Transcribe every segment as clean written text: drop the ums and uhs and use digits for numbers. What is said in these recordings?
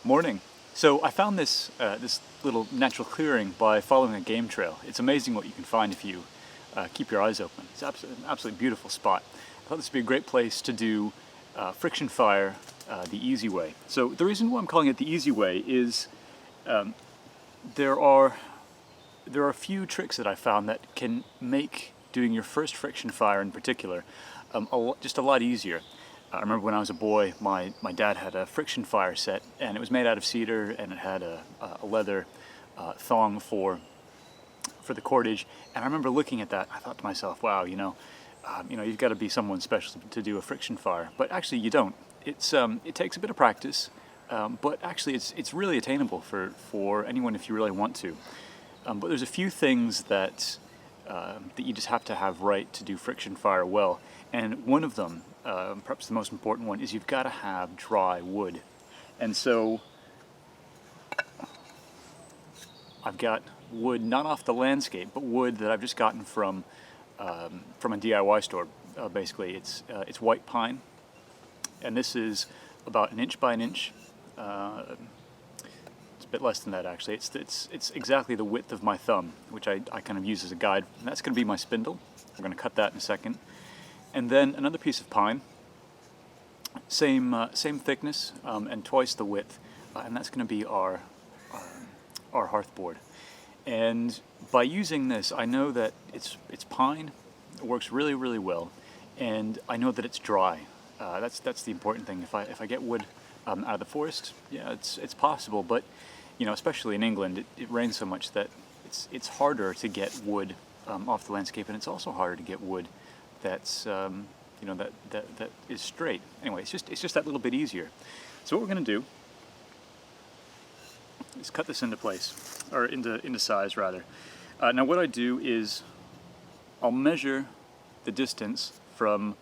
Morning. So I found this this little natural clearing by following a game trail. It's amazing what you can find if you keep your eyes open. It's an absolutely beautiful spot. I thought this would be a great place to do friction fire the easy way. So the reason why I'm calling it the easy way is there are a few tricks that I found that can make doing your first friction fire in particular just a lot easier. I remember when I was a boy, my dad had a friction fire set, and it was made out of cedar, and it had a leather thong for the cordage. And I remember looking at that, I thought to myself, wow, you've got to be someone special to do a friction fire. But actually, you don't. It takes a bit of practice, but actually, it's really attainable for anyone if you really want to. But there's a few things that you just have to have right to do friction fire well, and one of them, perhaps the most important one, is you've got to have dry wood. And so I've got wood not off the landscape, but wood that I've just gotten from a DIY store. Basically, it's white pine, and this is about 1 inch by 1 inch. It's a bit less than that actually. It's exactly the width of my thumb, which I kind of use as a guide. And that's going to be my spindle. We're going to cut that in a second. And then another piece of pine, same thickness and twice the width, and that's going to be our hearthboard. And by using this, I know that it's pine. It works really, really well, and I know that it's dry. That's the important thing. If I get wood out of the forest, yeah, it's possible, but especially in England, it rains so much that it's harder to get wood off the landscape, and it's also harder to get wood that's that is straight. Anyway, it's just that little bit easier. So what we're going to do is cut this into place, or into size rather. Now what I do is I'll measure the distance from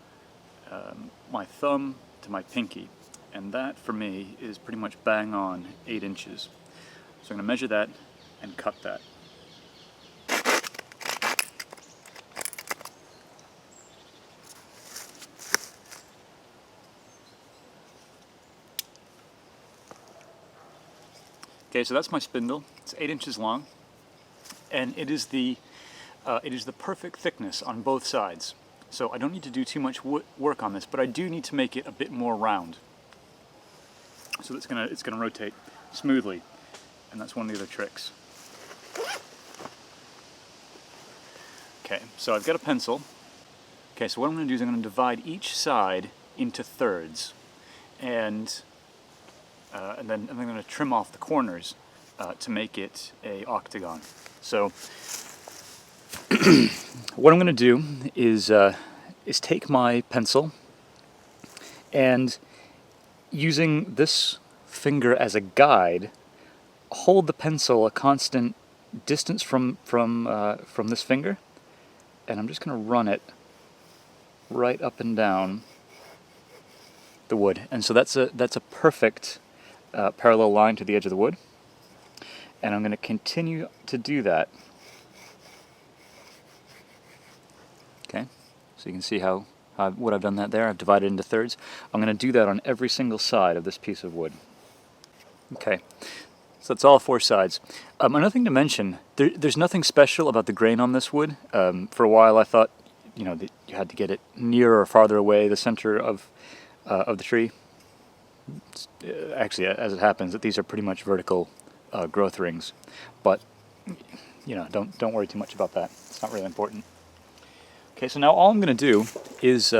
my thumb to my pinky, and that for me is pretty much bang on 8 inches. So I'm going to measure that and cut that. Okay, so that's my spindle. It's 8 inches long, and it is the perfect thickness on both sides. So I don't need to do too much work on this, but I do need to make it a bit more round. So it's gonna rotate smoothly, and that's one of the other tricks. Okay, so I've got a pencil. Okay, so what I'm going to do is I'm going to divide each side into thirds, and then I'm going to trim off the corners to make it a octagon. So what I'm going to do is take my pencil, and using this finger as a guide, hold the pencil a constant distance from this finger, and I'm just going to run it right up and down the wood. And so that's a perfect parallel line to the edge of the wood, and I'm going to continue to do that. Okay, so you can see how what I've done that there. I've divided into thirds. I'm going to do that on every single side of this piece of wood. Okay, so that's all 4 sides. Another thing to mention, there's nothing special about the grain on this wood. For a while I thought that you had to get it nearer or farther away the center of the tree. Actually, as it happens, that these are pretty much vertical growth rings, but don't worry too much about that. It's not really important. Okay, so now all I'm going to do is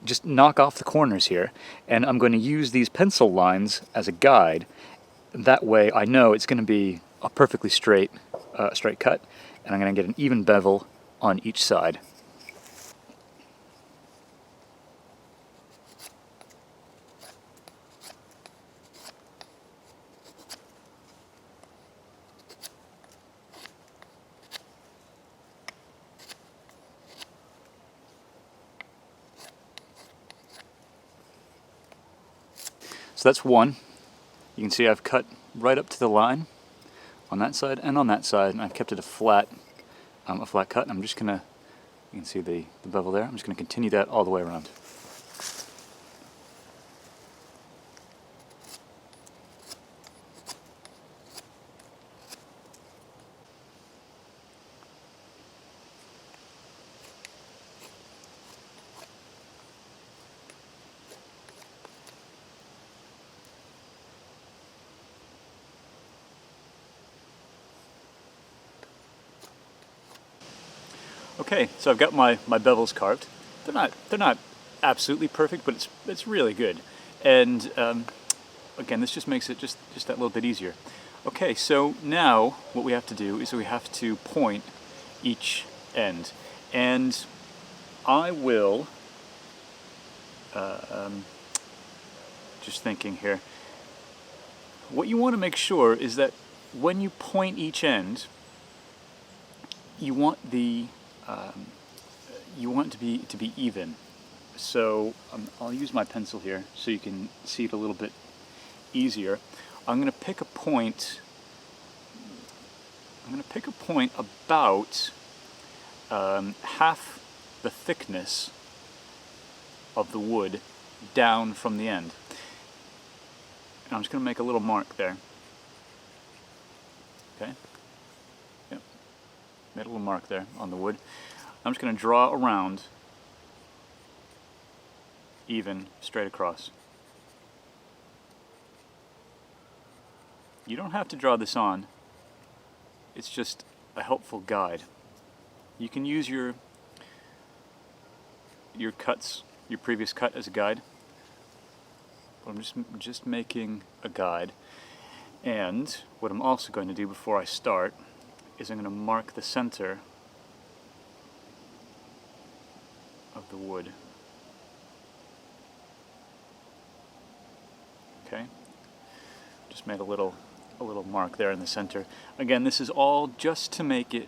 just knock off the corners here, and I'm going to use these pencil lines as a guide. That way I know it's going to be a perfectly straight cut, and I'm going to get an even bevel on each side. So that's one. You can see I've cut right up to the line on that side and on that side, and I've kept it a flat cut. And I'm just gonna, you can see the bevel there. I'm just gonna continue that all the way around. Okay, so I've got my bevels carved. They're not absolutely perfect, but it's really good. And again, this just makes it just that little bit easier. Okay, so now what we have to do is we have to point each end, and I will. Just thinking here. What you want to make sure is that when you point each end, you want the you want it to be even. So I'll use my pencil here so you can see it a little bit easier. I'm going to pick a point. I'm going to pick a point about half the thickness of the wood down from the end. And I'm just going to make a little mark there. Okay. Yep. Made a little mark there on the wood. I'm just going to draw around even straight across. You don't have to draw this on. It's just a helpful guide. You can use your cuts, your previous cut as a guide. But I'm just making a guide. And what I'm also going to do before I start is I'm going to mark the center of the wood. Okay, just made a little mark there in the center. Again, this is all just to make it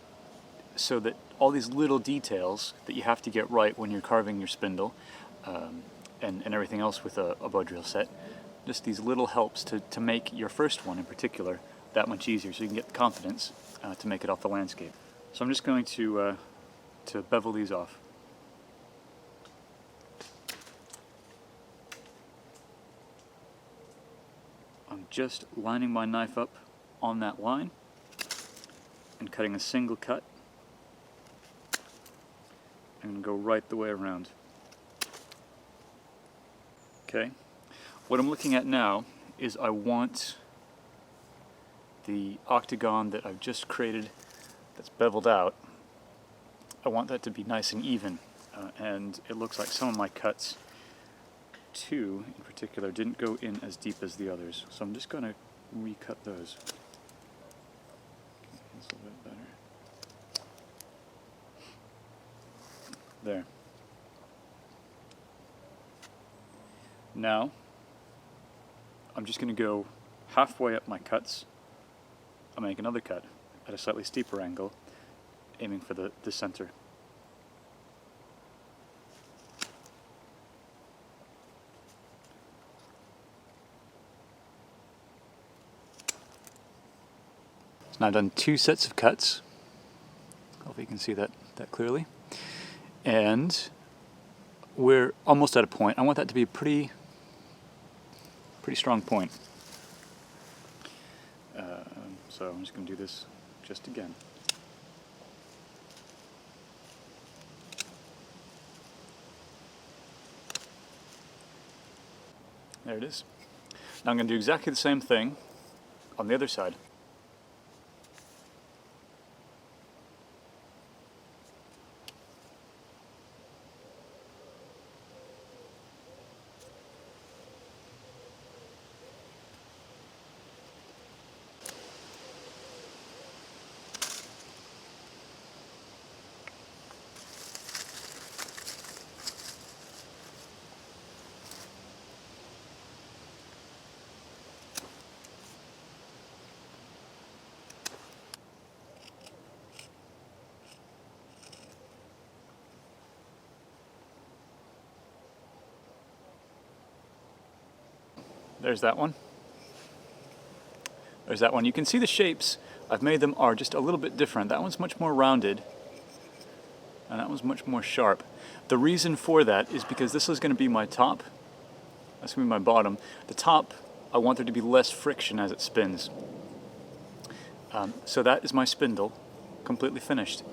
so that all these little details that you have to get right when you're carving your spindle and everything else with a bow drill set, just these little helps to make your first one in particular that much easier, so you can get the confidence to make it off the landscape. So I'm just going to bevel these off. I'm just lining my knife up on that line and cutting a single cut. I'm going to go right the way around. Okay. What I'm looking at now is I want the octagon that I've just created that's beveled out, I want that to be nice and even. And it looks like some of my cuts, two in particular, didn't go in as deep as the others. So I'm just going to recut those. That's a bit better. There. Now, I'm just going to go halfway up my cuts. I'll make another cut at a slightly steeper angle, aiming for the center. So now I've done two sets of cuts. Hopefully you can see that clearly. And we're almost at a point. I want that to be a pretty strong point. So I'm just going to do this just again. There it is. Now I'm going to do exactly the same thing on the other side. There's that one. There's that one. You can see the shapes I've made them are just a little bit different. That one's much more rounded, and that one's much more sharp. The reason for that is because this is going to be my top. That's going to be my bottom. The top, I want there to be less friction as it spins. So that is my spindle, completely finished.